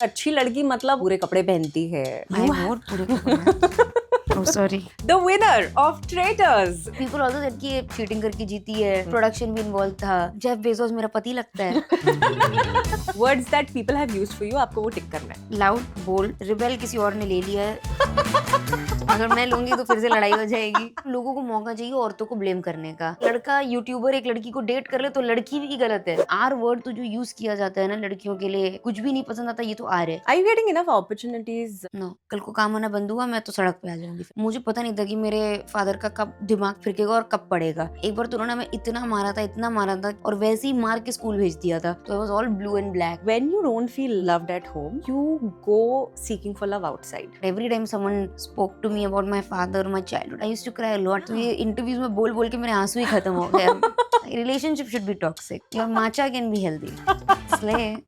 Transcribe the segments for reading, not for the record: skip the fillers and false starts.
अच्छी लड़की मतलब पूरे कपड़े पहनती है. I wore पूरे कपड़े. Oh sorry. The winner of Traitors. People also said कि ये cheating करके जीती है. Production भी involved था. जेफ बेजोस मेरा पति लगता है. Words that people have used for you, आपको वो टिक करना है. Loud, bold, rebel किसी और ने ले लिया है. अगर मैं लूंगी तो फिर से लड़ाई हो जाएगी. लोगों को मौका चाहिए औरतों को ब्लेम करने का. लड़का यूट्यूबर एक लड़की को डेट कर ले तो लड़की भी गलत है. आर वर्ड तो जो यूज किया जाता है ना लड़कियों के लिए, कुछ भी नहीं पसंद आता ये तो आर है. Are you getting enough opportunities? No, कल को काम होना बंद हुआ मैं तो सड़क पे आ जाऊंगी. मुझे पता नहीं था कि मेरे फादर का कब दिमाग फिरकेगा और कब पड़ेगा. एक बार तो उन्होंने हमें इतना मारा था और वैसे ही मार के स्कूल भेज दिया था. तो I was all blue and black. When you don't feel loved at home, you go seeking for love outside. Every time someone spoke to me about my father, my childhood, I used to cry a lot. तो ये interviews में बोल बोल के मेरे आंसू ही खत्म हो गए. Relationship should be toxic. Your matcha can be healthy. Slay.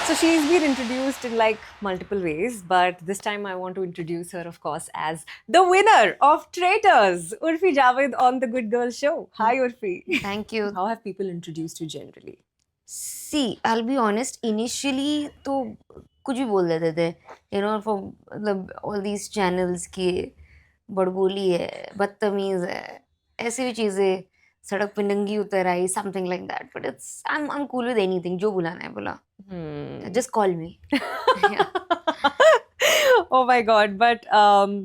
So she's been introduced in like multiple ways, but this time I want to introduce her, of course, as the winner of Traitors, Urfi Javed on the Good Girl Show. Hi, Urfi. Thank you. How have people introduced you generally? See, I'll be honest. Initially, तो कुछ भी बोल देते थे. You know, for मतलब all these channels की बड़बोली है, बदतमीज है, ऐसी भी चीजें. सड़क पे नंगी उतर आई, something like that. But I'm cool with anything. जो बुलाना है बुला. Just call me. Oh my God. But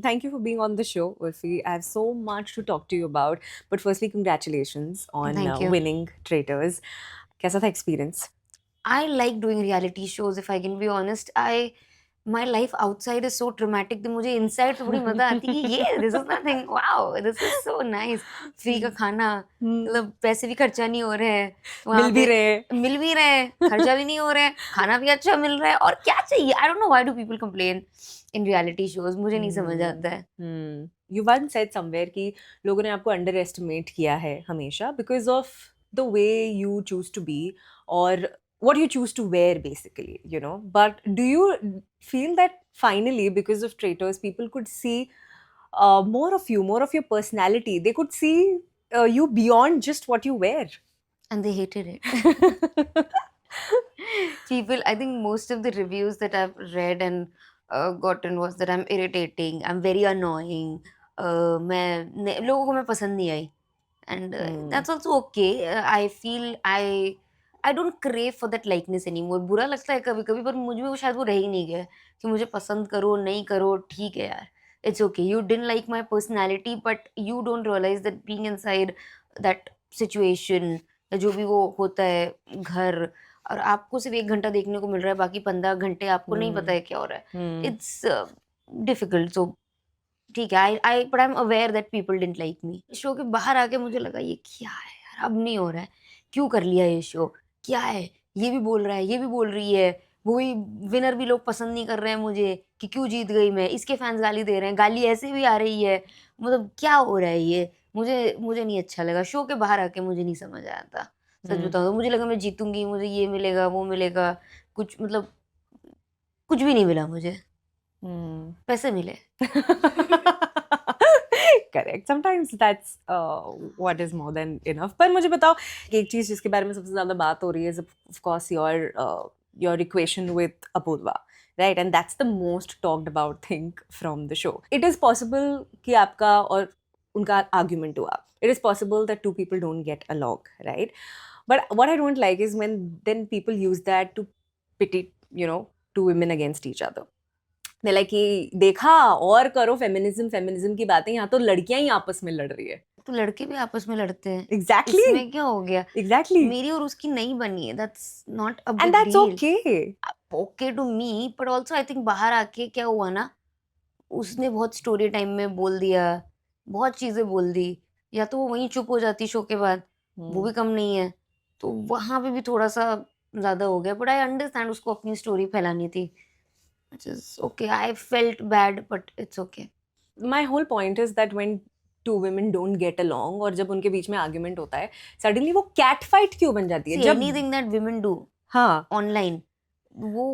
thank you for being on the show, Urfi. I have so much to talk to you about. But firstly, congratulations on Thank you. winning Traitors. कैसा था experience? I like doing reality shows, if I can be honest. My life outside is so dramatic. तो मुझे inside थोड़ी मजा आती है कि ये this is nothing. Wow, this is so nice. Free का खाना, मतलब पैसे भी खर्चा नहीं हो रहे हैं. मिल भी रहे. खर्चा भी नहीं हो रहा है, खाना भी अच्छा मिल रहा है और क्या चाहिए. I don't know why do people complain in reality shows. मुझे नहीं समझ आता है. You once said somewhere कि लोगों ने आपको underestimate किया है हमेशा because of the way you choose to be or what you choose to wear, basically, you know. But do you feel that finally, because of Traitors, people could see more of you, more of your personality? They could see you beyond just what you wear. And they hated it. People, I think most of the reviews that I've read and gotten was that I'm irritating, I'm very annoying. लोगों को मैं पसंद नहीं आई. And that's also okay. I feel I don't crave for that likeness anymore. बुरा लगता है कभी कभी, पर मुझ में वो शायद वो रह ही नहीं गया कि मुझे पसंद करो नहीं करो, ठीक है यार. It's okay. You didn't like my personality, but you don't realize that being inside that situation, जो भी वो होता है घर, और आपको सिर्फ 1 घंटा देखने को मिल रहा है, बाकी 15 घंटे आपको नहीं पता है क्या हो रहा है. It's difficult. So ठीक है. But I'm aware that people didn't like me. Show के बाहर आके मुझे लगा ये क्या है यार, अब नहीं हो रहा है. क्यों कर लिया ये शो, क्या है, ये भी बोल रहा है, ये भी बोल रही है, वही विनर भी लोग पसंद नहीं कर रहे हैं मुझे कि क्यों जीत गई मैं, इसके फैंस गाली दे रहे हैं, गाली ऐसे भी आ रही है. मतलब क्या हो रहा है ये, मुझे नहीं अच्छा लगा. शो के बाहर आके मुझे नहीं समझ आया था, सच बताऊं तो. मुझे लगा मैं जीतूंगी, मुझे ये मिलेगा वो मिलेगा, कुछ मतलब कुछ भी नहीं मिला मुझे. पैसे मिले. Correct. Sometimes that's what is more than enough. पर मुझे बताओ एक चीज जिसके बारे में सबसे ज्यादा बात हो रही है, of course your equation with Apurva, right? And that's the most talked about thing from the show. It is possible कि आपका और उनका argument हुआ. It is possible that two people don't get along, right? But what I don't like is when then people use that to pit, you know, two women against each other. They're like कि देखा और करो feminism की बातें, यहाँ तो लड़कियां ही आपस में लड़ रही है. तो लड़के भी आपस में लड़ते हैं. Exactly. इसमें क्या हो गया? Exactly. मेरी और उसकी नहीं बनी है. That's not a big And that's deal. okay. Okay to me, but also I think बाहर आके क्या हुआ ना, उसने बहुत स्टोरी टाइम में बोल दिया, बहुत चीजें बोल दी. या तो वो वहीं चुप हो जाती शो के बाद, वो भी कम नहीं है, तो वहां पे भी थोड़ा सा ज्यादा हो गया. बट आई अंडरस्टैंड, उसको अपनी स्टोरी फैलानी थी. Which is okay. I felt bad, but it's okay. My whole point is that when two women don't get along और जब उनके बीच में आर्ग्यूमेंट होता है, suddenly वो cat fight क्यों बन जाती है? See, anything that women do हाँ online, वो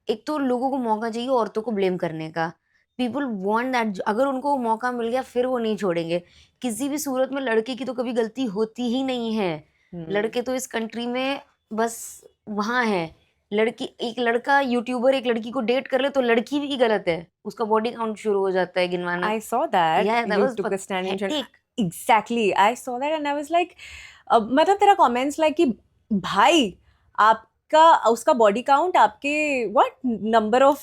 एक तो लोगों को मौका चाहिए औरतों को ब्लेम करने का. पीपल वांट दैट, अगर उनको मौका मिल गया फिर वो नहीं छोड़ेंगे। किसी भी सूरत में लड़के की तो कभी गलती होती ही नहीं है। लड़के तो इस कंट्री में बस वहाँ है। एक लड़का यूट्यूबर एक लड़की को डेट कर ले तो लड़की भी गलत है, उसका बॉडी काउंट शुरू हो जाता है गिनवाना। I saw that Yeah, that you was took a stand and pathetic. exactly I saw that and I was like मतलब तेरा comments like कि भाई आपका उसका body count आपके what number of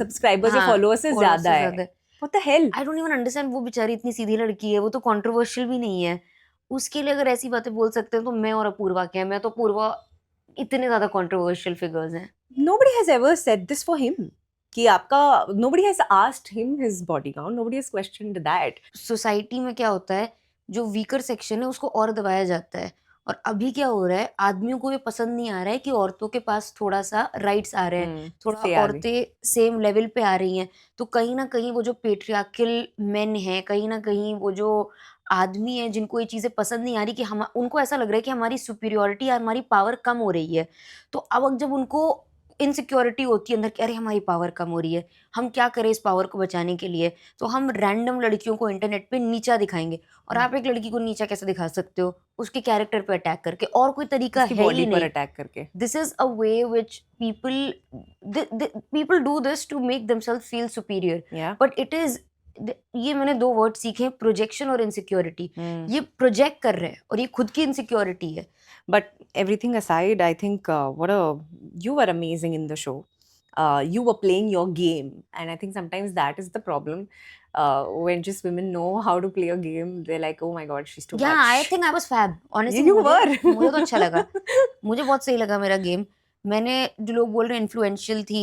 subscribers या हाँ, followers से followers ज्यादा से है। ज्यादा है। What the hell? I don't even understand, वो बेचारी इतनी सीधी लड़की है, वो तो कंट्रोवर्शियल भी नहीं है। उसके लिए अगर ऐसी बातें बोल सकते हैं तो मैं और अपूर्वा क्या है, मैं तो अपूर्वा इतने ज्यादा कंट्रोवर्शियल फिगर्स हैं। Nobody has ever said this for him कि आपका nobody has asked him his body count, nobody has questioned that. Society में क्या होता है, जो वीकर सेक्शन है उसको और दबाया जाता है। और अभी क्या हो रहा है, आदमियों को ये पसंद नहीं आ रहा है कि औरतों के पास थोड़ा सा राइट्स आ रहे हैं, थोड़ा say आ गई। औरतें सेम लेवल पे आ रही हैं। तो कहीं ना कहीं वो जो पेट्रियार्कल मेन है, कहीं ना कहीं वो जो आदमी है जिनको ये चीज़ें पसंद नहीं आ रही, कि हम उनको ऐसा लग रहा है कि हमारी सुपीरियोरिटी या हमारी पावर कम हो रही है। तो अब जब उनको इनसिक्योरिटी होती है अंदर कि अरे हमारी पावर कम हो रही है, हम क्या करें इस पावर को बचाने के लिए, तो हम रैंडम लड़कियों को इंटरनेट पे नीचा दिखाएंगे। और आप एक लड़की को नीचा कैसे दिखा सकते हो? उसके कैरेक्टर पे अटैक करके, और कोई तरीका उसकी है body ही पर नहीं। attack करके। This is a way which people do this to make themself feel superior, Yeah. But it is, ये मैंने दो वर्ड सीखे, प्रोजेक्शन और इनसिक्योरिटी। Hmm. ये प्रोजेक्ट कर रहे हैं और ये खुद की इनसिक्योरिटी है। But everything aside, I think you were amazing in the show. You were playing your game, and I think sometimes that is the problem. When just women know how to play a game, they're like, "Oh my God, she's too Yeah, much." I think I was fab. Honestly, You मुझे were. मुझे तो अच्छा लगा। मुझे बहुत सही लगा मेरा गेम। मैंने, जो लोग बोल रहे हैं इन्फ्लुएंशियल थी,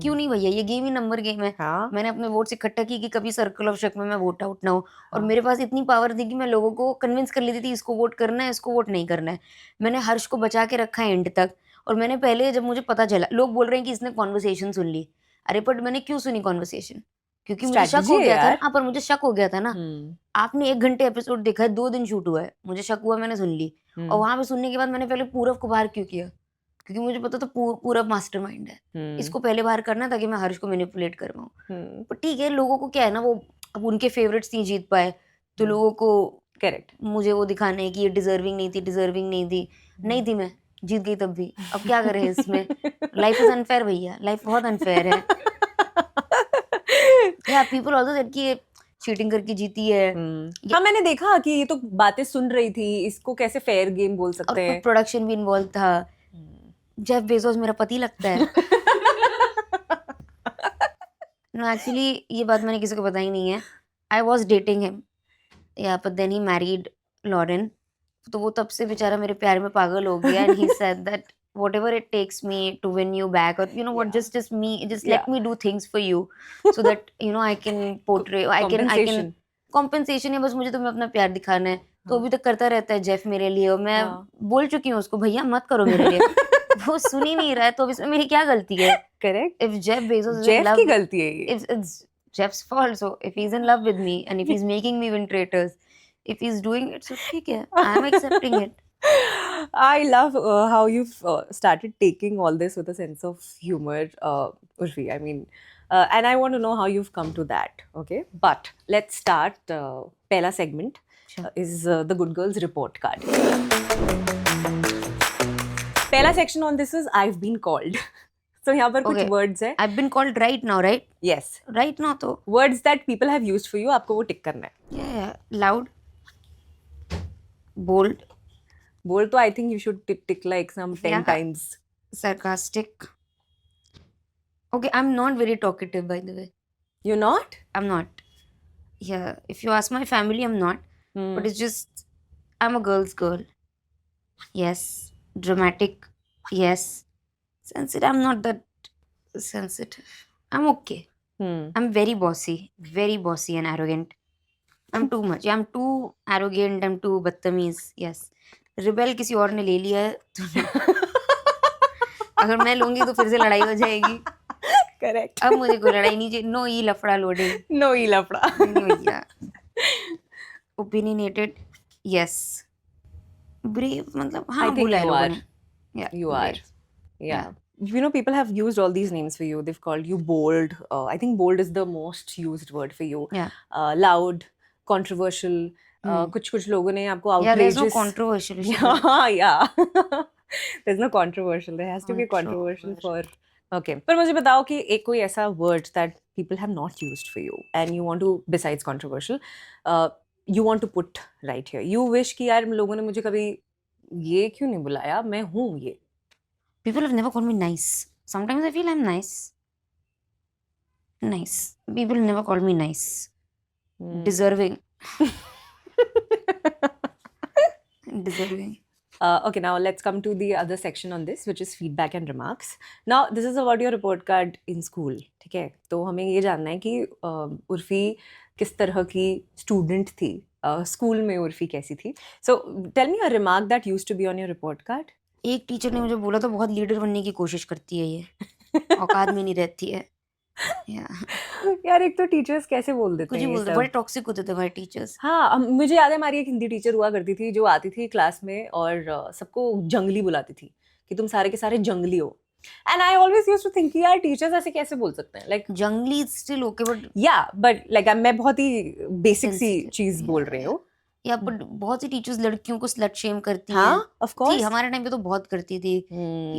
क्यों नहीं भैया, ये गेम ही नंबर गेम है। हाँ। मैंने अपने वोट्स इकट्ठा की कि कभी सर्कल ऑफ शक में मैं वोट आउट ना हो। और हाँ। मेरे पास इतनी पावर थी कि मैं लोगों को कन्विंस कर लेती थी इसको वोट करना है, इसको वोट नहीं करना है। मैंने हर्ष को बचा के रखा है एंड तक। और मैंने पहले, जब मुझे पता चला, लोग बोल रहे हैं कि इसने कॉन्वर्सेशन सुन ली। अरे बट मैंने क्यों सुनी कॉन्वर्सेशन? क्योंकि मुझे शक Strategy हो है गया था यार। ना। पर मुझे शक हो गया था ना। हम्म। आपने 1 घंटे एपिसोड देखा है, 2 दिन शूट हुआ है, मुझे शक हुआ, मैंने सुन ली। और वहां पे सुनने के बाद मैंने पहले पूरव को बाहर क्यों किया? क्योंकि मुझे पता था पूरव मास्टरमाइंड है। इसको पहले बाहर करना ताकि मैं हर्ष को मैनिपुलेट कर पाऊँ। पर ठीक है, लोगों को क्या है ना, वो अब उनके फेवरेट्स नहीं जीत पाए तो लोगों को करेक्ट। मुझे वो दिखाना है कि ये डिजर्विंग नहीं थी, डिजर्विंग नहीं थी। नहीं थी, मैं जीत गई तब भी। अब क्या करें इसमें? लाइफ इज अनफेयर भैया, लाइफ बहुत अनफेयर है। या पीपल आल्सो सेड कि ये चीटिंग करके जीती है। हाँ, मैंने देखा कि ये तो बातें सुन रही थी, इसको कैसे फेयर गेम बोल और सकते कुछ हैं। प्रोडक्शन भी इन्वॉल्व था। जेफ बेजोस मेरा पति लगता है। नो, एक्चुअली ये बात मैंने किसी को बताई नहीं है। I was dating him, yeah but then he married Lauren. तो वो तब से बेचारा मेरे प्यार में पागल हो गया। And he said that whatever it takes me to win you back, or you know what, Yeah. just Yeah. let me do things for you so that you know I can portray, I can Compensation. compensation है, बस मुझे तुम्हें अपना प्यार दिखाना है। तो हाँ। अभी तक करता रहता है जेफ मेरे लिए। और मैं हाँ। बोल चुकी हूँ उसको, भैया मत करो मेरे लिए। वो सुन ही नहीं रहा है, तो अब इसमें मेरी क्या गलती है? Correct. If Jeff Bezos is in Jeff love, की गलती है ये। it's Jeff's fault. So if he's in love with me and if he's making me win traitors, if he's doing it, so ठीक है, I'm accepting it. I love how you've started taking all this with a sense of humor, Urvi. I mean, and I want to know how you've come to that. Okay, but let's start. Pehla segment Sure. is the Good Girls report card. Pehla section on this is I've been called. So यहाँ पर कुछ Okay. words हैं. I've been called right now, right? Yes, Right now तो words that people have used for you. आपको वो tick करना है. yeah, loud, bold, बोल तो I think you should tick like some 10 Yeah. times. sarcastic. Okay, I'm not very talkative, by the way. You're not? I'm not. Yeah, if you ask my family, I'm not. But it's just, I'm a girl's girl. Yes. Dramatic. Yes. Sensitive. I'm not that sensitive. I'm okay. I'm very bossy and arrogant. I'm too much. I'm too arrogant. I'm too बदतमीज. Yes. Rebel किसी और ने ले लिया है तो अगर मैं लूंगी तो फिर से लड़ाई हो जाएगी। Correct. अब मुझे कोई लड़ाई नहीं चाहिए। नो ये लफड़ा लोडिंग। No ही लफड़ा. नहीं भैया। Opinionated, yes. ब्रेव मतलब हाँ I think बोला है you लोगों are. ने। Yeah, You are. brave. Yeah. you know, people have used all these names for you. They've called you bold. I think bold is the most used word for you. Yeah. Loud, controversial. कुछ लोगों ने आपको Yeah, there's no outrageous. controversial issue. Yeah. There's no controversial. There has to be controversial for. Okay. पर मुझे बताओ कि एक कोई ऐसा word that people have not used for you and you want to, besides controversial, you want to put right here. You wish कि यार लोगों ने मुझे कभी ये क्यों नहीं बुलाया, मैं हूँ ये. People have never called me nice. Sometimes I feel I'm nice. Nice. People never called me nice. Deserving. Deserving. Okay, now let's come to the other section on this, which is feedback and remarks. Now, this is about your report card in school. ठीक है, तो हमें ये जानना है कि उर्फी किस तरह की स्टूडेंट थी, स्कूल में उर्फी कैसी थी. So, tell me a remark that used to be on your report card. एक टीचर ने मुझे बोला था बहुत लीडर बनने की कोशिश करती है ये, औकात में नहीं रहती है. यार एक तो टीचर्स कैसे बोल देते कुछ ही हैं ये बोलते, सब. बड़े टॉक्सिक होते थे हमारे टीचर्स. हाँ, मुझे याद है हमारी एक हिंदी टीचर हुआ करती थी जो आती थी क्लास में और सबको जंगली बुलाती थी कि तुम सारे के सारे जंगली हो. And I always used to think यार टीचर्स ऐसे कैसे बोल सकते हैं, लाइक जंगली still okay but but like मैं बहुत ही बेसिक सी Sensitive, चीज बोल रही हूँ. या बट बहुत सी टीचर्स लड़कियों को स्लट शेम करती हैं. हाँ, ऑफ थी कोर्स. हमारे टाइम पे तो बहुत करती थी.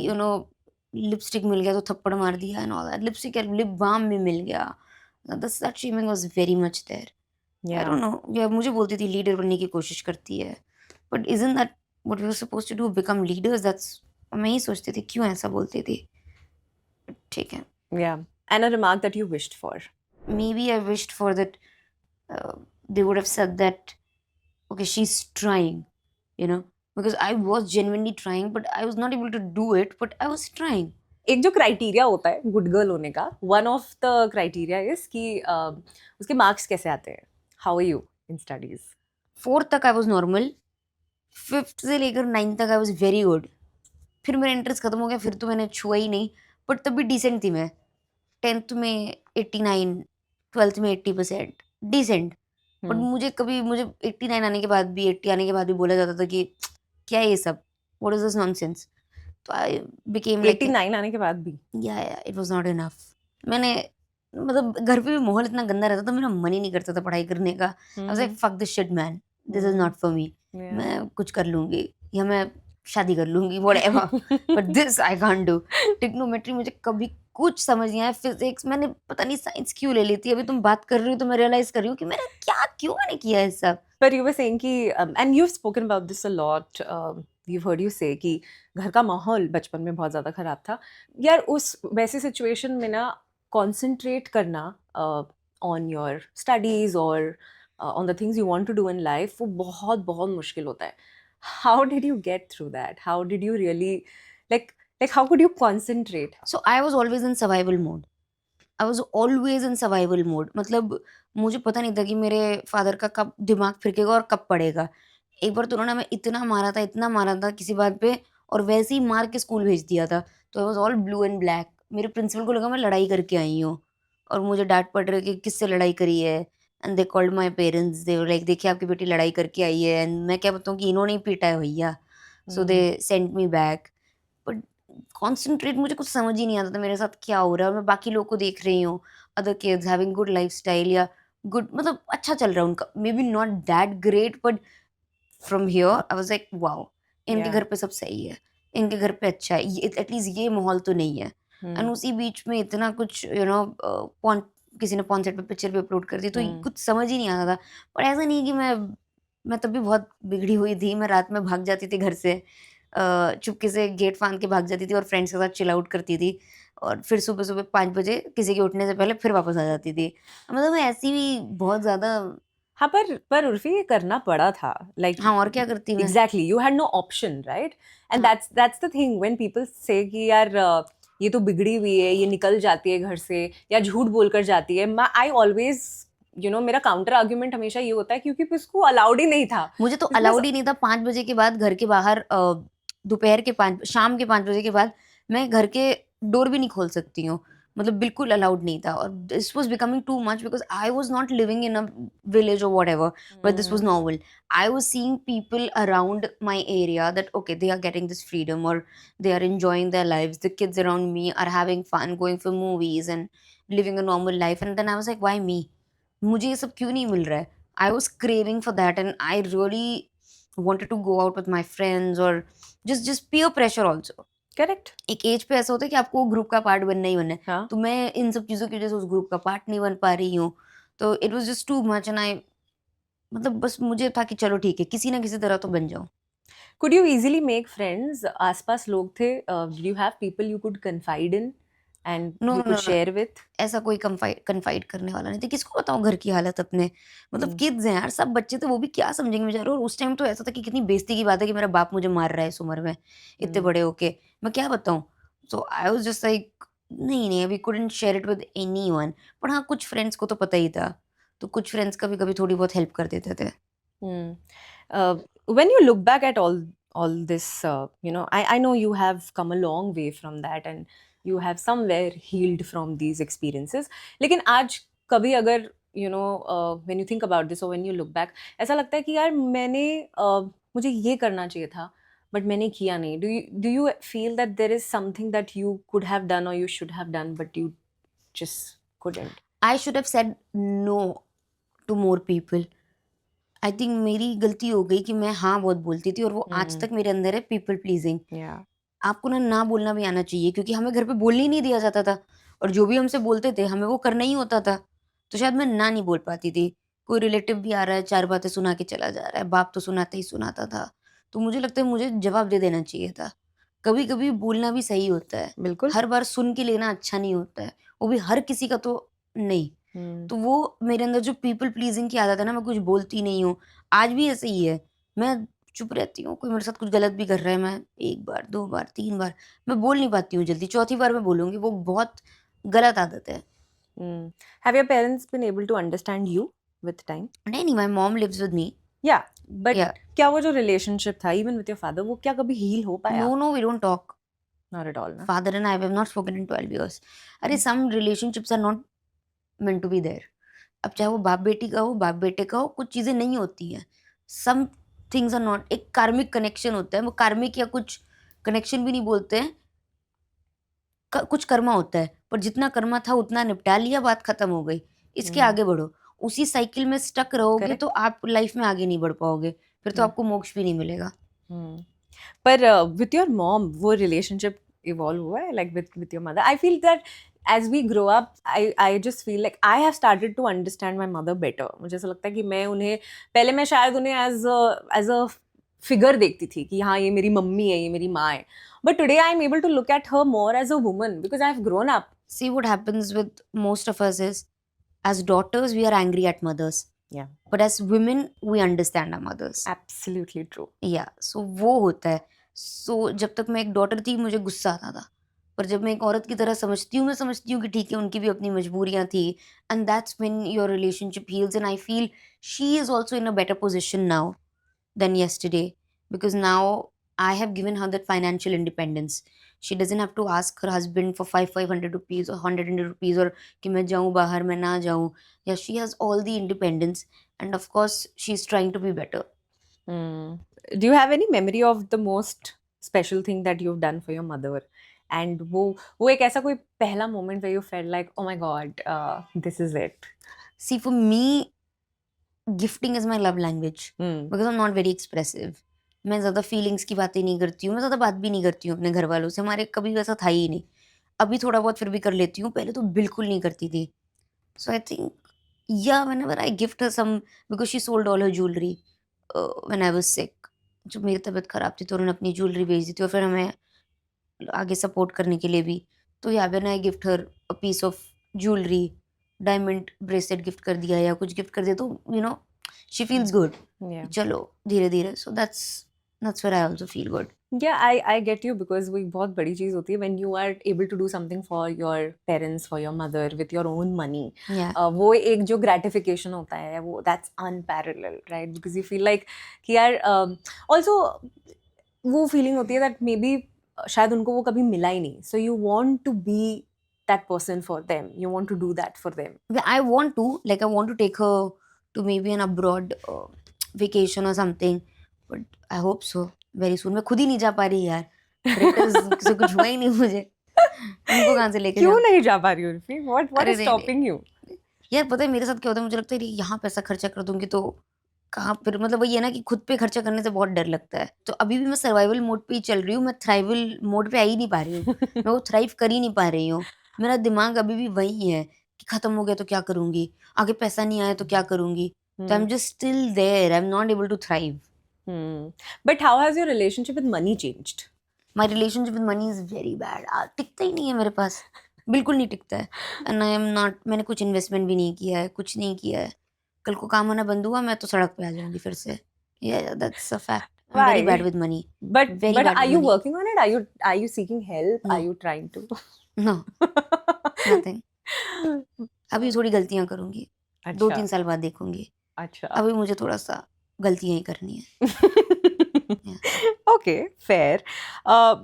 यू नो लिपस्टिक मिल गया तो थप्पड़ मार दिया and all that. Lipstick lip balm भी मिल गया. The slut shaming was very much there. I don't know. Yeah मुझे बोलती थी लीडर बनने की कोशिश करती है. But isn't that what we were supposed to do, become leaders? That's, मैं ही सोचती थी क्यों ऐसा बोलती थी. ठीक है. Yeah, and a remark that you wished for. Maybe I wished for that they would have said that okay, she's trying, you know, because I was genuinely trying but I was not able to do it, but I was trying. एक जो criteria होता है good girl होने का, one of the criteria is कि उसके marks कैसे आते हैं. How are you in studies? 4th तक आई वाज नॉर्मल. 5th से लेकर 9th तक आई वाज वेरी गुड. फिर मेरा इंटरेस्ट खत्म हो गया, फिर तो मैंने छुआ ही नहीं. बट तब भी डिसेंट थी मैं. 10th में 89, 12th में 80%, डिसेंट. बट मुझे 89 आने के बाद भी, 80 आने के बाद भी बोला जाता था कि क्या है ये सब, व्हाट इज दिस नॉनसेंस. तो आई बिकेम लाइक 89 आने के बाद भी. या इट वाज नॉट इनफ. मैंने मतलब घर पे भी माहौल इतना गंदा रहता था, मेरा मन ही नहीं करता था पढ़ाई करने का. I was like fuck this shit man, this is not for me. मैं कुछ कर लूंगी या मैं शादी कर लूंगी, whatever, but this I can't do. Trigonometry मुझे कभी कुछ समझ नहीं आया. फिजिक्स मैंने पता नहीं साइंस क्यों ले ली थी. अभी तुम बात कर रही हो तो मैं रियलाइज कर रही हूँ कि मैंने क्यों मैंने किया है सब. But you were saying कि and you've spoken about this a lot. We've heard you say कि घर का माहौल बचपन में बहुत ज़्यादा खराब था. यार उस वैसे सिचुएशन में ना concentrate करना on your studies or on the things you want to do in life वो बहुत बहुत मुश्किल होता है. How did you get through that? How did you really like how could you concentrate? So I was always in survival mode. I was always in survival mode. मतलब मुझे पता नहीं था कि मेरे फादर का कब दिमाग फिरकेगा और कब पड़ेगा. एक बार तो उन्होंने हमें इतना मारा था किसी बात पे, और वैसे ही मार के स्कूल भेज दिया था. तो I was all blue and black. मेरे प्रिंसिपल को लगा मैं लड़ाई करके आई हूँ और मुझे डांट पड़ रही है कि किससे लड़ाई करी है. And they called my parents. They were like देखिए आपकी बेटी लड़ाई करके आई है. एंड मैं क्या बताऊँ कि इन्होंने ही पीटा है भैया. So they sent me back. But concentrate मुझे कुछ समझ ही नहीं आता था मेरे साथ क्या हो रहा है. और मैं बाकी लोगों को देख रही हूँ, other kids having good lifestyle या गुड, मतलब अच्छा चल रहा है उनका. May be not that great but from here I was like wow, इनके घर पे सब सही है, इनके घर पे अच्छा है, एटलीस्ट ये माहौल तो नहीं है. एंड उसी बीच में इतना कुछ पॉन किसी ने पॉन सेट पे पिक्चर भी अपलोड कर दी, तो कुछ समझ ही नहीं आता था. पर ऐसा नहीं कि मैं तब भी बहुत बिगड़ी हुई थी. मैं रात में भाग जाती थी घर से, चुपके से गेट फांद के भाग जाती थी और फ्रेंड्स के साथ चिल आउट करती थी. और फिर सुबह 5 बजे किसी के उठने से पहले फिर वापस आ जाती थी. मतलब मैं ऐसी भी बहुत ज्यादा. हाँ, पर उर्फी ये करना पड़ा था. लाइक हाँ, और क्या करती मैं. Exactly, you had no option, right? And that's the thing when people say कि यार ये तो बिगड़ी हुई है, ये निकल जाती है घर से या झूठ बोलकर जाती है. आई ऑलवेज मेरा काउंटर आर्ग्यूमेंट हमेशा ये होता है क्योंकि उसको अलाउड ही नहीं था. मुझे तो अलाउड ही नहीं था. 5 बजे के बाद घर के बाहर, दोपहर के 5, शाम के 5 बजे के बाद मैं घर के डोर भी नहीं खोल सकती हूँ. मतलब बिल्कुल अलाउड नहीं था, और this was becoming too much because I was not living in a village और whatever where this was Mm. normal. I was seeing people around my area that okay, they are getting this freedom or they are enjoying their lives. The kids around me are having fun, going for movies and living a normal life. And then I was like, why me? मुझे ये सब क्यों नहीं मिल रहा है? I was craving for that, and I really wanted to go out with my friends or just peer pressure also. Correct. एक as पे ऐसा होता है कि आपको ग्रुप का पार्ट बनना ही बनना है। हाँ. तो मैं इन सब चीज़ों की वजह से उस ग्रुप का पार्ट नहीं बन पा रही हूँ। तो it was just too much and I मतलब बस मुझे था कि चलो ठीक है, किसी ना किसी तरह तो बन जाऊँ। Could you easily make friends? आसपास लोग थे. Did you have people you could confide in and no, you know, could no, share with? ऐसा कोई कन्फाइड करने वाला नहीं था। किसको बताऊँ घर की हालत अपने? मतलब Hmm. किड्स हैं यार, सब बच्चे थे, वो भी क्या समझेंगे बेचारे। और उस टाइम तो ऐसा था कि कितनी बेइज़्ज़ती की बात है कि मेरा बाप मुझे मार रहा है इस उम्र में, इतने Hmm. बड़े होके। मैं क्या बताऊँ? So I was just like नहीं, नहीं, we couldn't share it with anyone. पर हाँ, कुछ फ्रेंड्स को तो पता ही था। तो कुछ फ्रेंड्स कभी-कभी थोड़ी बहुत हेल्प कर देते थे। Hmm. Uh, when you look back at all this, I know you have come a long way from that, and you have somewhere healed from these experiences. लेकिन आज कभी अगर when you think about this or when you look back, ऐसा लगता है कि यार मुझे ये करना चाहिए था, but मैंने किया नहीं. Do you feel that there is something that you could have done or you should have done, but you just couldn't? I should have said no to more people. I think मेरी गलती हो गई कि मैं हाँ बहुत बोलती थी, और वो आज Hmm. तक मेरे अंदर है, पीपल प्लीजिंग। Yeah. आपको ना बोलना भी आना चाहिए, क्योंकि हमें घर पे बोलने ही नहीं दिया जाता था, और जो भी हमसे बोलते थे हमें वो करना ही होता था। तो शायद मैं ना नहीं बोल पाती थी। कोई रिलेटिव भी आ रहा है, 4 बातें सुना के चला जा रहा है, बाप तो सुनाते ही सुनाता था। तो मुझे लगता है मुझे जवाब दे देना चाहिए था। कभी-कभी बोलना भी सही होता है। बिल्कुल. हर बार सुन के लेना अच्छा नहीं होता है, वो भी हर किसी का तो नहीं। Hmm. तो वो मेरे अंदर जो पीपल प्लीज़िंग की आदत है ना, मैं कुछ बोलती नहीं हूँ। आज भी ऐसे ही है। मैं चुप रहती हूँ, कोई मेरे साथ कुछ गलत भी कर रहा है, मैं 1 बार, 2 बार, 3 बार, मैं बोल नहीं पाती हूँ जल्दी, चौथी बार मैं बोलूँगी, वो बहुत गलत आदत है। Hmm. Have your parents been able to understand you with time? नहीं, नहीं, my mom lives with me. Yeah, but या क्या वो जो रिलेशनशिप था इवन विथ योर फादर वो क्या कभी हील हो पाया? No, no, we don't talk. Not at all ना. Father and I have not spoken in 12 years. अरे some relationships are not meant to be there. अब चाहे वो बाप-बेटी का हो, बाप-बेटे का हो, कुछ चीज़ें नहीं होती हैं। सम थिंग्स आर नॉट, एक कार्मिक कनेक्शन होता है, वो कार्मिक या कुछ कनेक्शन भी नहीं बोलते हैं, कुछ कर्मा होता है, पर जितना कर्मा था उतना निपटा लिया, बात खत्म हो गई। इसके हम्म. आगे बढ़ो। उसी साइकिल में स्टक रहोगे तो करेक्ट. आप लाइफ में आगे नहीं बढ़ पाओगे, फिर तो हम्म. आपको मोक्ष भी नहीं मिलेगा। पर विथ योर मॉम वो रिलेशनशिप इवॉल्व हुआ है like with your mother? I feel that as we grow up I just feel like I have started to understand my mother better. मुझे ऐसा लगता है कि मैं उन्हें पहले मैं शायद उन्हें एज अ फिगर देखती थी कि हाँ ये मेरी मम्मी है, ये मेरी माँ है. But today I am able to look at her more as a woman because I have grown up. See what happens with most of us is, as daughters we are angry at mothers, Yeah, but as women we understand our mothers. absolutely true. या सो वो होता है। सो जब तक मैं एक daughter थी मुझे गुस्सा आता था, पर जब मैं एक औरत की तरह समझती हूँ, मैं समझती हूँ कि ठीक है उनकी भी अपनी मजबूरियाँ थी, and that's when your relationship heals, and I feel she is also in a better position now than yesterday, because now I have given her that financial independence. She doesn't have to ask her husband for 500 rupees or 100 rupees, or कि मैं जाऊँ बाहर मैं ना जाऊँ। Yeah, she has all the independence, and of course she's trying to be better. Hmm. Do you have any memory of the most special thing that you've done for your mother? And वो एक ऐसा कोई पहला moment where you felt like, oh my God, this is it. See, for me, gifting is my love language Hmm. because I'm not very expressive. मैं ज़्यादा feelings की बातें नहीं करती हूँ, मैं ज़्यादा बात भी नहीं करती हूँ अपने घर वालों से, हमारे कभी वैसा था ही नहीं। अभी थोड़ा बहुत फिर भी कर लेती हूँ, पहले तो बिल्कुल नहीं करती थी। So I think yeah whenever I gift her some, because she sold all her jewellery when I was sick. जब मेरी तबीयत ख़राब थी तो उन्होंने अपनी ज्वेलरी बेच दी थी, और फिर हमें आगे सपोर्ट करने के लिए भी। तो yeah when I gift her a piece of jewellery, diamond bracelet gift कर दिया या कुछ गिफ्ट कर दिया, तो शी फील्स गुड। Yeah. चलो धीरे-धीरे, so that's where I also feel good. Yeah, I get you because वो एक बहुत बड़ी चीज़ होती है when you are able to do something for your parents, for your mother with your own money. या वो एक जो gratification होता है वो that's unparalleled, right? Because you feel like कि यार also वो feeling होती है that maybe शायद उनको वो कभी मिला ही नहीं. So you want to be that person for them. You want to do that for them. I want to take her to maybe an abroad vacation or something, but I hope so very soon. मैं खुद ही नहीं जा पा रही यार, craters से कुछ हुआ ही नहीं मुझे, उनको कहाँ से लेके क्यों जाऊँ? नहीं जा पा रही हो उर्फी? What अरे is नहीं नहीं stopping you? यार, पता है मेरे साथ क्या होता है, मुझे लगता है यहाँ पैसा खर्चा कर दूंगी तो कहाँ, फिर मतलब वही है ना कि खुद पे खर्चा करने से बहुत डर लगता है। तो अभी भी मैं सर्वाइवल मोड पे ही चल रही हूँ, मैं थ्राइवल मोड पे आ ही नहीं पा रही हूँ, मैं वो थ्राइव कर ही नहीं पा रही हूँ। मेरा दिमाग अभी भी वही है कि खत्म हो गया तो क्या करूंगी, आगे पैसा नहीं आया तो क्या करूंगी, तो I am just still there, I am not able to thrive. But how has your relationship with money changed? My relationship with money is very bad, टिकता ही नहीं है मेरे पास, बिल्कुल नहीं टिकता है। एंड आई एम नॉट, मैंने कुछ इन्वेस्टमेंट भी नहीं किया है, कुछ नहीं किया है। कल को काम होना बंद हुआ, मैं तो सड़क पे आ जाऊंगी फिर से। That's a fact, I am very bad Why? With money, But very but bad are with you money. working on it? Are you seeking help? Are no, you trying to? No, nothing. अभी थोड़ी गलतियां करूंगी, दो अच्छा तीन साल बाद देखूंगी। अच्छा अभी मुझे थोड़ा सा गलतियां ही करनी है। Yeah. Okay, fair.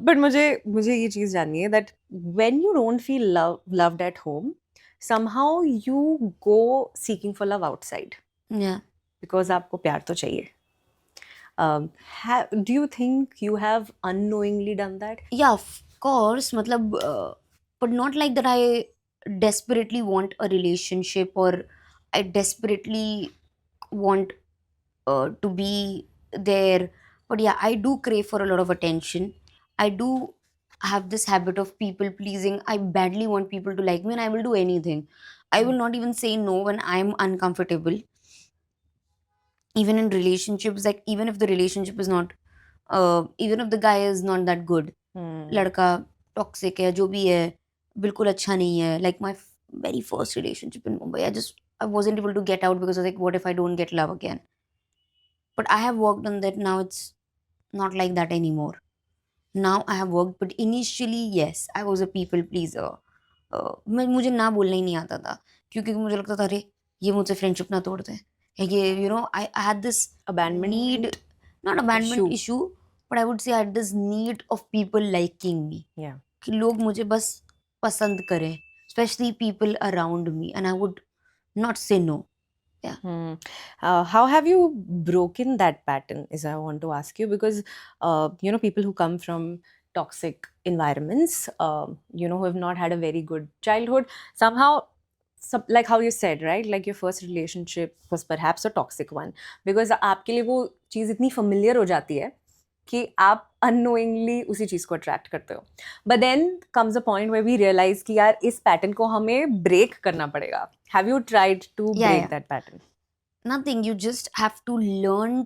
But मुझे ये चीज़ जाननी है that when you don't feel loved at home, somehow you go seeking for love outside Yeah. because आपको प्यार तो चाहिए. Do you think you have unknowingly done that? Yeah, of course, मतलब but not like that I desperately want a relationship or I desperately want to be there. But yeah, I do crave for a lot of attention. I do have this habit of people pleasing. I badly want people to like me and I will do anything. I will not even say no when I'm uncomfortable. Even in relationships, like even if the relationship is not, even if the guy is not that good, लड़का toxic है, जो भी है, बिल्कुल अच्छा नहीं है। Like my very first relationship in Mumbai, I wasn't able to get out because I was like, what if I don't get love again? But I have worked on that. Now it's not like that anymore. Now I have worked, but initially yes, I was a people pleaser. मुझे ना बोलना ही नहीं आता था, क्योंकि मुझे लगता था अरे ये मुझसे फ्रेंडशिप ना तोड़ दे, ये आई had this Abandonment need, not abandonment issue. issue, but I would say I had this need of people liking me, Yeah. कि लोग मुझे बस पसंद करें, especially people around me, and I would not say no. How have you broken that pattern? Is I want to ask you because people who come from toxic environments, who have not had a very good childhood, somehow, like how you said, right? Like your first relationship was perhaps a toxic one because आपके लिए वो चीज़ इतनी familiar हो जाती है कि आप unknowingly उसी चीज़ को attract करते हो. But then comes a point where we realize कि यार इस pattern को हमें break करना पड़ेगा. Have you tried to break that pattern? Nothing. You just have to learn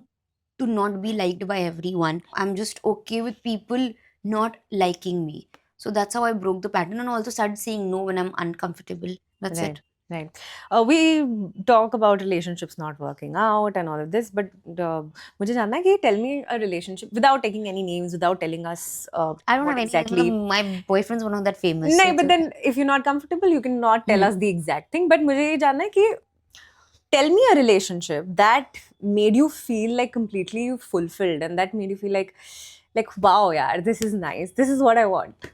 to not be liked by everyone. I'm just okay with people not liking me. So that's how I broke the pattern and also started saying no when I'm uncomfortable. That's Right. it. Right. We talk about relationships not working out and all of this, but मुझे जानना है कि tell me a relationship without taking any names, without telling us I don't what have any. exactly. My boyfriend's one of that famous. नहीं, so but it's then if you're not comfortable, you cannot tell Hmm. us the exact thing. But मुझे ये जानना है कि tell me a relationship that made you feel like completely fulfilled and that made you feel like wow, yeah, this is nice. This is what I want.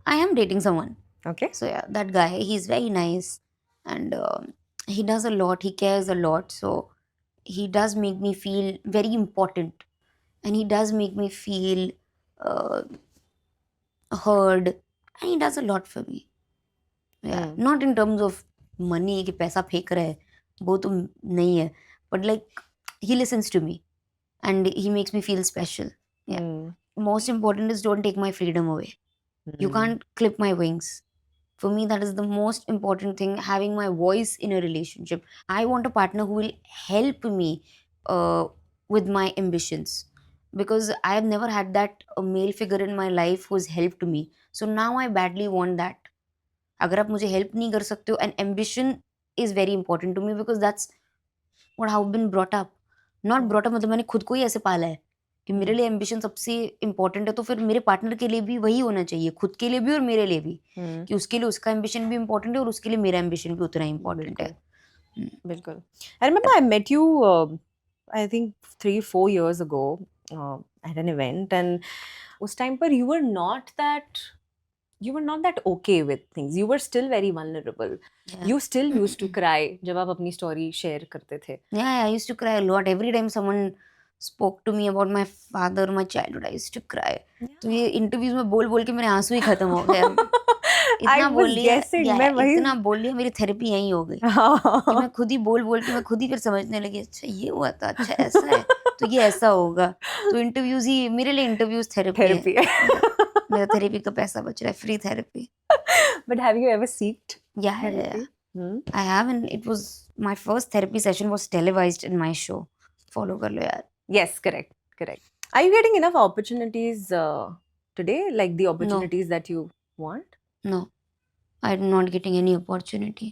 I am dating someone. Okay. So yeah, that guy, he's very nice, and he does a lot. He cares a lot. So he does make me feel very important, and he does make me feel uh, heard, and he does a lot for me. Yeah, not in terms of money कि पैसा फेंक रहा है, वो तो नहीं है, but like he listens to me and he makes me feel special. Yeah. Most important is don't take my freedom away. You can't clip my wings. For me, that is the most important thing, having my voice in a relationship. I want a partner who will help me with my ambitions, because I have never had that male figure in my life who's helped me. So now I badly want that. अगर आप मुझे help नहीं कर सकते हो, and ambition is very important to me, because that's what how been brought up. Not brought up मतलब मैंने खुद को ही ऐसे पाला है कि मेरे लिए एम्बिशन सबसे इंपॉर्टेंट है, तो फिर मेरे पार्टनर के लिए भी वही होना चाहिए, खुद के लिए भी और मेरे लिए भी, कि उसके लिए उसका एम्बिशन भी इंपॉर्टेंट है और उसके लिए मेरा एम्बिशन भी उतना ही इंपॉर्टेंट है. बिल्कुल. I remember I met you, I think 3-4 years ago at an event, and उस time पर you were not that you were not that okay with things. You were still very vulnerable. Yeah. You still used to cry जब आप अपनी story share करते थे. Yeah, I used to cry a lot. Every time someone spoke to me about my father, my childhood, I used to cry. तो ये interviews में बोल बोल के मेरे आंसू ही खत्म हो गए अब। I इतना was बोल लिया, guessing, या मैं वही इतना बोल लिया, मेरी थेरेपी यहीं हो गई कि मैं खुद ही बोल बोल के मैं खुद ही फिर समझने लगी, अच्छा ये हुआ था, अच्छा ऐसा है, तो ये ऐसा होगा। तो इंटरव्यूज ही मेरे लिए, इंटरव्यूज थेरेपी है। therapy. मेरा थेरेपी का पैसा बच रहा है, free therapy. But have you ever seeked Yeah, therapy? Hmm? I have, and it was my first therapy session was televised in my show. Follow कर लो यार। Yes, correct, correct. Are you getting enough opportunities today, like the opportunities that you want? No, I'm not getting any opportunity.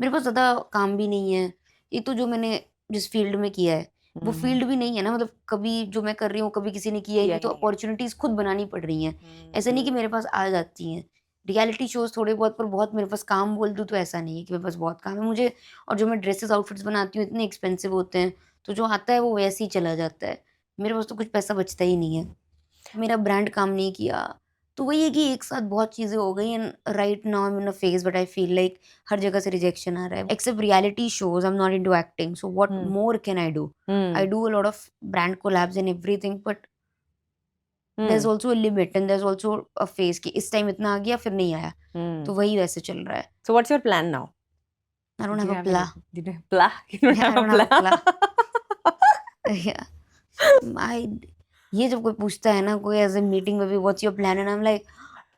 मेरे पास ज़्यादा काम भी नहीं है। एक तो जो मैंने जिस फील्ड में किया है, वो फील्ड भी नहीं है ना, मतलब कभी जो मैं कर रही हूँ, कभी किसी ने किया ही किया नहीं, तो ही नहीं है। अपॉर्चुनिटीज़ खुद बनानी पड़ रही हैं। ऐसा नहीं कि मेरे पास आ जाती हैं। रियलिटी शोज़ थोड़े बहुत, पर बहुत मेरे पास काम बोल दूँ तो ऐसा नहीं है कि मेरे पास बहुत काम है मुझे। और जो मैं ड्रेसेस आउटफिट्स बनाती हूँ इतने एक्सपेंसिव होते हैं, तो जो आता है वो वैसे ही चला जाता है। मेरे पास तो कुछ पैसा बचता ही नहीं है। मेरा ब्रांड काम नहीं किया। तो वही है कि एक साथ बहुत चीज़ें हो गई, and right now I am in a phase but I feel like हर जगह से रिजेक्शन आ रहा है। Except reality shows, I am not into acting, so what more can I do? I do a lot of brand collabs and everything, but there's also a limit and there's also a phase कि इस time इतना आ गया फिर नहीं आया, तो वही वैसे चल रहा है। So what's your plan now? I don't Do have you a have plan. any- Do you have plan? You don't Yeah, I have a don't have a plan. Yeah. ये जब कोई पूछता है ना, कोई ऐसे मीटिंग में भी what's your plan, and I'm like,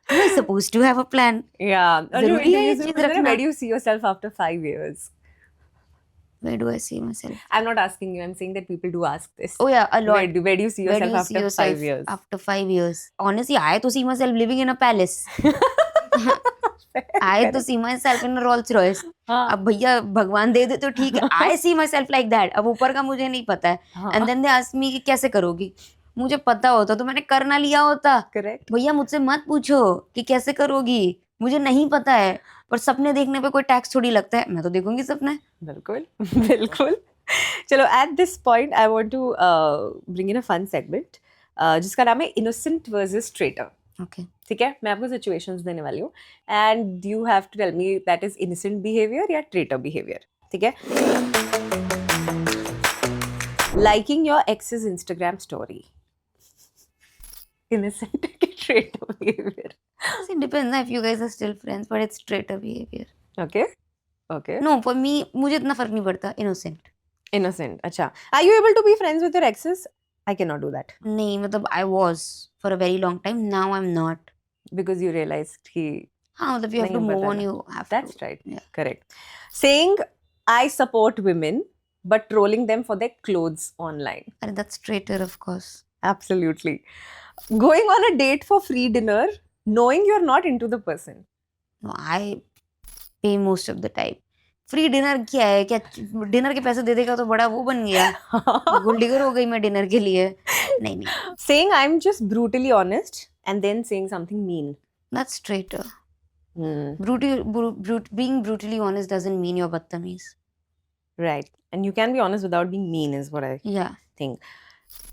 am I supposed to have a plan? Yeah. और जो जरूरी है ये interviews में चीज़ पूछते हैं ना, रखना? where do you see yourself after 5 years? Where do I see myself? I'm not asking you. I'm saying that people do ask this. Oh yeah, a lot. Where do you see Where do yourself you see after yourself 5 years? after 5 years? Honestly, I to see myself living in a palace. I to see myself in a Rolls Royce. हाँ. अब भैया भगवान दे दे तो ठीक है। I see myself like that. अब ऊपर का मुझे नहीं पता है। हाँ. And then they ask me कि कैसे करोगी? मुझे पता होता तो मैंने कर ना लिया होता। Correct. भैया मुझसे मत पूछो कि कैसे करोगी, मुझे नहीं पता है। पर सपने देखने पे कोई टैक्स थोड़ी लगता है, मैं तो देखूंगी सपने। बिल्कुल बिल्कुल। चलो, at this point I want to bring in a fun segment जिसका नाम है innocent versus traitor. Okay. ठीक है, मैं आपको सिचुएशंस देने वाली हूँ and you have to tell me that is innocent behaviour या ट्रेटर बिहेवियर. ठीक है. Liking your ex's Instagram story, innocent के traitor behavior? So it depends if you guys are still friends, but it's traitor behavior. Okay, okay. No, for me, मुझे इतना फर्क नहीं पड़ता. Innocent. Innocent. अच्छा. Are you able to be friends with your exes? I cannot do that. नहीं, मतलब I was for a very long time. Now I'm not. Because you realized कि हाँ, मतलब you have to नहीं move on. बताना. You have That's to. right. Yeah. Correct. Saying I support women but trolling them for their clothes online. अरे that's traitor, of course. Absolutely. Going on a date for free dinner knowing you're not into the person. No, I pay most of the time. Free dinner क्या है? क्या dinner के पैसे दे देगा तो बड़ा वो बन गया, गोल्ड डिगर हो गई मैं डिनर के लिए? नहीं नहीं. Saying I'm just brutally honest and then saying something mean. That's traitor. Hmm. Being brutally honest doesn't mean you're बदतमीज. Right. And you can be honest without being mean is what I Yeah, think.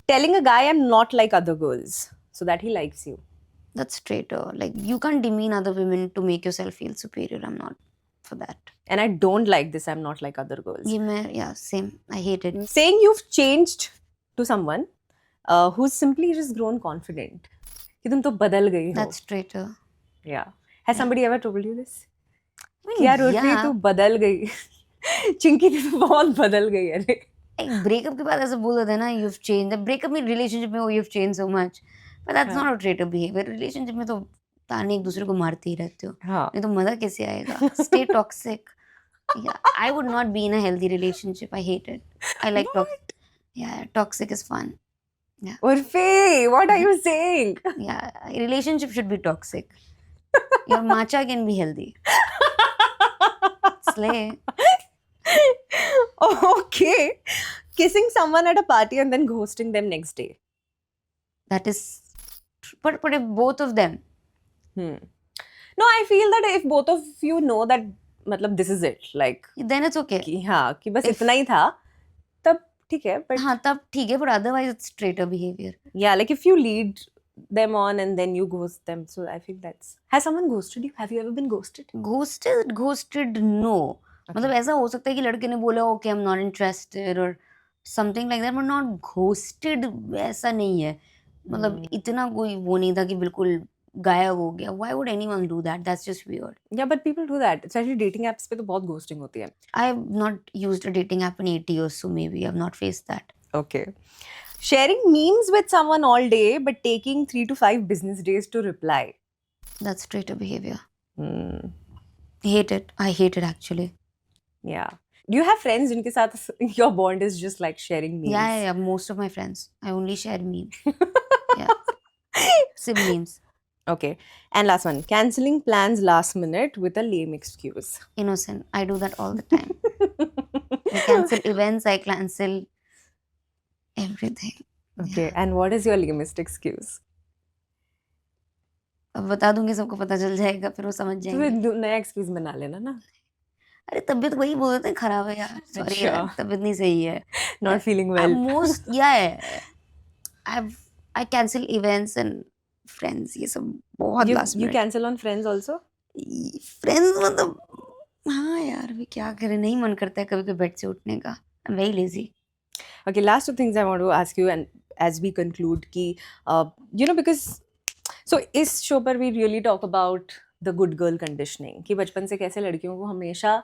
Telling a guy I'm not like other girls so that he likes you. that's traitor. Like you can't demean other women to make yourself feel superior. I'm not for that. And I don't like this, I'm not like other girls. ये मैं, yeah, same. I hate it. Saying you've changed to someone who's simply just grown confident. कि तुम तो बदल गई हो. That's traitor. Yeah. Has somebody ever told you this? I कि यार उर्फी yeah. तू बदल गई. चिंकी तू तो बहुत बदल गई है रे. ब्रेकअप के बाद ऐसे बोल देते हैं ना, you've changed. ब्रेकअप में, रिलेशनशिप में, you've changed so much. But that's not a traitor behavior. Relationship में तो ताने एक दूसरे को मारते ही रहते हो. हाँ. नहीं तो मजा कैसे आएगा? Stay toxic. Yeah, I would not be in a healthy relationship. I hate it. I like toxic. Yeah, toxic is fun. Urfi, what are you saying? Yeah, relationship should be toxic. Your matcha can be healthy. Slay. Okay. Kissing someone at a party and then ghosting them next day. That is, but if both of them. No, I feel that if both of you know that मतलब this is it, like Then it's okay. कि हाँ कि बस If- इतना ही था, तब ठीक है. But हाँ तब ठीक है, but otherwise it's traitor behavior. yeah, like if you lead them on and then you ghost them. So I think that's. Has someone ghosted you? Have you ever been ghosted? Ghosted no. मतलब Okay. ऐसा हो सकता है कि लड़के ने बोला okay I am not interested और something like that, but not ghosted. ऐसा नहीं है, मतलब इतना कोई वो नहीं था कि बिल्कुल गायब हो गया। Why would anyone do that? That's just weird. Yeah, but people do that. Especially dating apps पे तो बहुत ghosting होती है. आई have not used a dating app in 8 years, so maybe I've not faced that. Okay. Sharing memes with someone all day but taking 3 to 5 business days to reply. That's traitor behavior. Hmm. Hate it. I hate it actually. Yeah. Do you have friends जिनके साथ your bond is just like sharing memes? Yeah. Most of my friends. I only share memes. Yeah. Sim memes. Okay. And last one. Canceling plans last minute with a lame excuse. Innocent. I do that all the time. I cancel events. I cancel everything. Okay. Yeah. And what is your lamest excuse? अब बता दूंगी, सबको पता चल जाएगा, फिर वो समझ तो जाएंगे। फिर नया excuse बना लेना ना. अरे तबीयत वही बोल देते हैं खराब है यार, सॉरी यार, अच्छा. तबीयत नहीं सही है। Not feeling well. Most I cancel events and friends, ये सब बहुत last You minute। cancel on friends also? Friends मतलब हाँ यार, अभी क्या करें, नहीं मन करता है कभी कभी बेड से उठने का। आई am very lazy. Okay, last two things I want to ask you, and as we conclude, कि because so इस शो पर we really talk about the good girl conditioning, कि बचपन से कैसे लड़कियों को हमेशा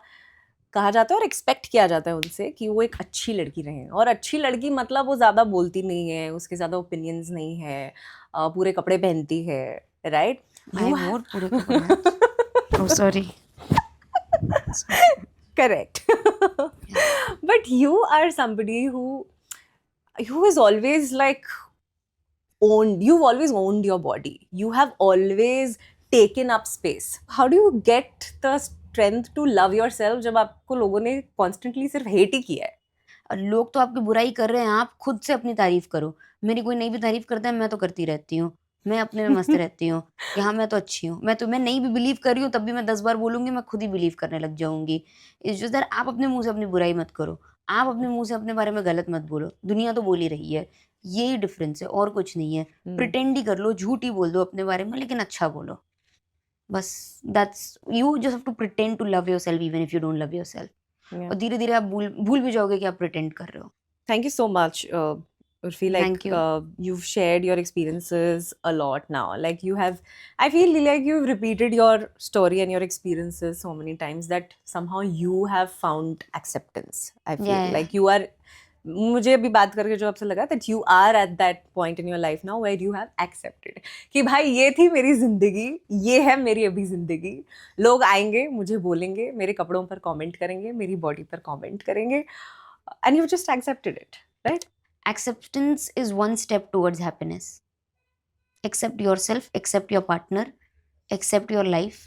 कहा जाता है और एक्सपेक्ट किया जाता है उनसे कि वो एक अच्छी लड़की रहें, और अच्छी लड़की मतलब वो ज़्यादा बोलती नहीं है, उसके ज़्यादा ओपिनियंस नहीं है, पूरे कपड़े पहनती है, राइट? आई वोर पूरे कपड़े। Oh sorry. Correct. But you are somebody who is always like you've always owned your body. You have always taken up space. How do you get the strength to love yourself जब आपको लोगों ने constantly सिर्फ hate ही किया है? और लोग तो आपकी बुराई कर रहे हैं, आप खुद से अपनी तारीफ करो। मेरी कोई नहीं भी तारीफ करता है, मैं तो करती रहती हूँ। मैं अपने में मस्त रहती हूँ कि हाँ मैं तो अच्छी हूँ। मैं नहीं भी बिलीव कर रही हूँ तब भी मैं 10 बार बोलूँगी, मैं खुद ही बिलीव करने लग जाऊँगी। इट्स जस्ट दैट आप अपने मुँह से अपनी बुराई मत करो। आप अपने मुँह से अपने बारे में गलत मत बोलो। दुनिया तो बोल ही रही है। यही डिफरेंस है, और कुछ नहीं है। प्रिटेंड ही कर लो, झूठ ही बोल दो अपने बारे में, लेकिन अच्छा बोलो। बस that's you just have to pretend to love yourself even if you don't love yourself. Yeah. और धीरे-धीरे आप भूल भी जाओगे कि आप प्रिटेंड कर रहे हो। Thank you so much. Urfi, like Thank you. you've shared your experiences a lot now. Like I feel like you've repeated your story and your experiences so many times that somehow you have found acceptance. I feel Yeah. like you are. मुझे अभी बात करके जो आपसे लगा that you are at that point in your life now where you have accepted कि भाई ये थी मेरी जिंदगी, ये है मेरी अभी जिंदगी, लोग आएंगे मुझे बोलेंगे, मेरे कपड़ों पर कमेंट करेंगे, मेरी बॉडी पर कमेंट करेंगे, and you've just accepted it, right? Acceptance is one step towards happiness. Accept yourself, accept your partner, accept your life.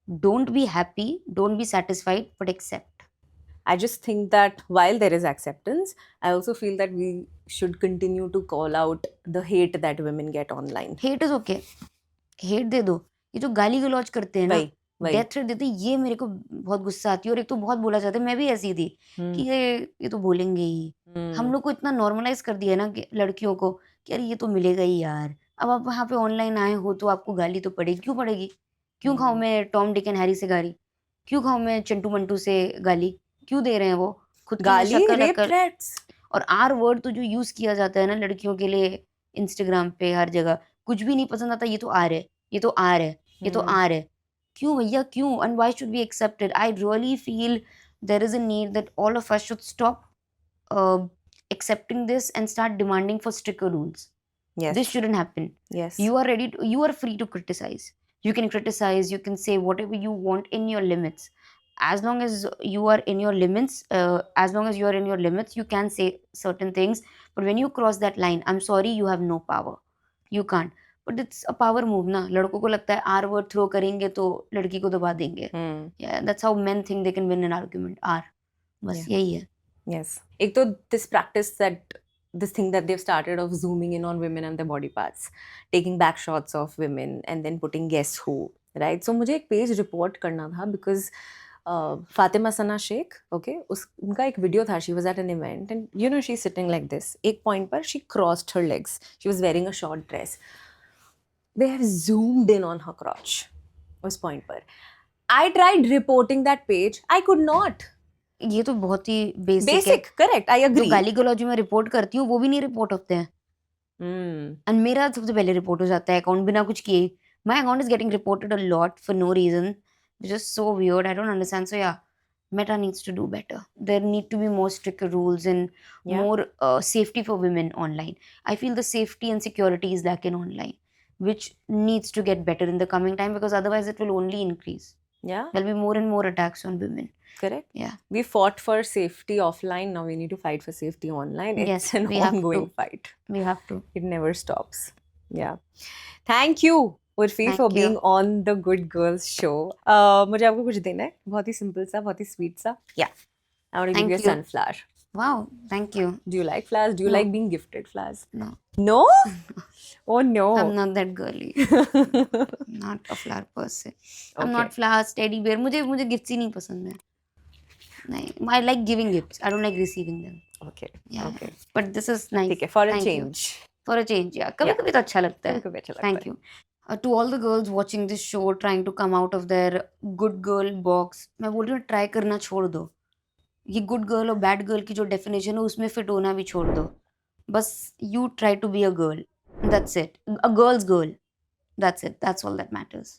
Don't be happy, don't be satisfied, but accept. I just think that while there is acceptance, I also feel that we should continue to call out the hate that women get online. Hate is okay. Hate दे दो। ये जो गाली गलौज करते हैं ना, वही death threat देते हैं, ये मेरे को बहुत गुस्सा आती है। और एक तो बहुत बोला जाता है, मैं भी ऐसी थी कि ये तो बोलेंगे ही। हम लोग को इतना नॉर्मलाइज कर दिया है ना कि लड़कियों को कि यार ये तो मिलेगा ही यार। अब आप वहाँ पे ऑनलाइन आए हो तो आपको गाली तो पड़ेगी। क्यों पड़ेगी? क्यों खाऊं मैं टॉम डिक एंड हैरी से गाली? क्यों खाऊं मैं चिंटू मंटू से गाली? क्यों दे रहे हैं वो? खुद की गाली, शक्ल रेप नकल। थ्रेट्स, और आर वर्ड तो जो यूज किया जाता है ना लड़कियों के लिए इंस्टाग्राम पे हर जगह, कुछ भी नहीं पसंद आता, ये तो आर है, ये तो आर है, ये तो आर है। क्यों भैया क्यों? And why should be accepted? I really feel there is a need that all of us should stop accepting this and start demanding for stricter rules. yes, This shouldn't happen. yes, You are free to criticize. You can criticize, you can say whatever you want in your limits. As long as you are in your limits, you can say certain things. But when you cross that line, I'm sorry, you have no power. You can't. But it's a power move ना। लड़कों को लगता है R word throw करेंगे तो लड़की को दबा देंगे। Yeah, that's how men think they can win an argument. R. बस यही है। yes. एक तो this thing that they've started of zooming in on women and their body parts, taking back shots of women and then putting guess who, right? So मुझे एक page report करना था because Fatima Sana Sheikh, okay, उनका एक video था, she was at an event and she's sitting like this. एक point पर she crossed her legs. She was wearing a short dress. they have zoomed in on her crotch उस point पर. I tried reporting that page. I could not. ये तो बहुत ही basic है. Basic, correct. I जो agree. गाली गलौज में रिपोर्ट करती हूँ वो भी नहीं रिपोर्ट होते हैं. एंड मेरा सबसे पहले रिपोर्ट हो जाता है अकाउंट बिना कुछ किए. My account is getting reported a lot for no reason which is so weird. I don't understand. So yeah Meta needs to do better. There need to be more stricter rules and Yeah. more safety for women online. I feel the safety and security is lacking online, which needs to get better in the coming time because otherwise it will only increase. Yeah, There'll be more and more attacks on women. correct. Yeah. We fought for safety offline. Now we need to fight for safety online. It's Yes, an we have ongoing to. fight. We have to. It never stops. Yeah. Thank you, Urfi, Thank for you. being on the Good Girls show. मुझे आपको कुछ देना है, बहुत ही simple सा, बहुत ही sweet सा. Yeah. I want to give Thank you a you. sunflower. Wow. Thank you. Do you like flowers? Do you No. like being gifted flowers? No. No? Oh no. I'm not that girly. Not a flower person. I'm Okay. not flowers, teddy bear. मुझे gifts ही नहीं पसंद है. नहीं. I like giving gifts. I don't like receiving them. Okay. Yeah. Okay. But this is nice. ठीक है, for a Thank you. change. For a change. Yeah. कभी Yeah. कभी तो अच्छा लगता है. कभी-कभी अच्छा लगता Thank है. you. To all the girls watching this show trying to come out of their good girl box, मैं बोल रही हूँ ट्राई करना छोड़ दो. ये गुड गर्ल और बैड गर्ल की जो डेफिनेशन है उसमें फिट होना भी छोड़ दो. बस you try to be a girl. That's it. A girl's girl. That's it. That's all that matters.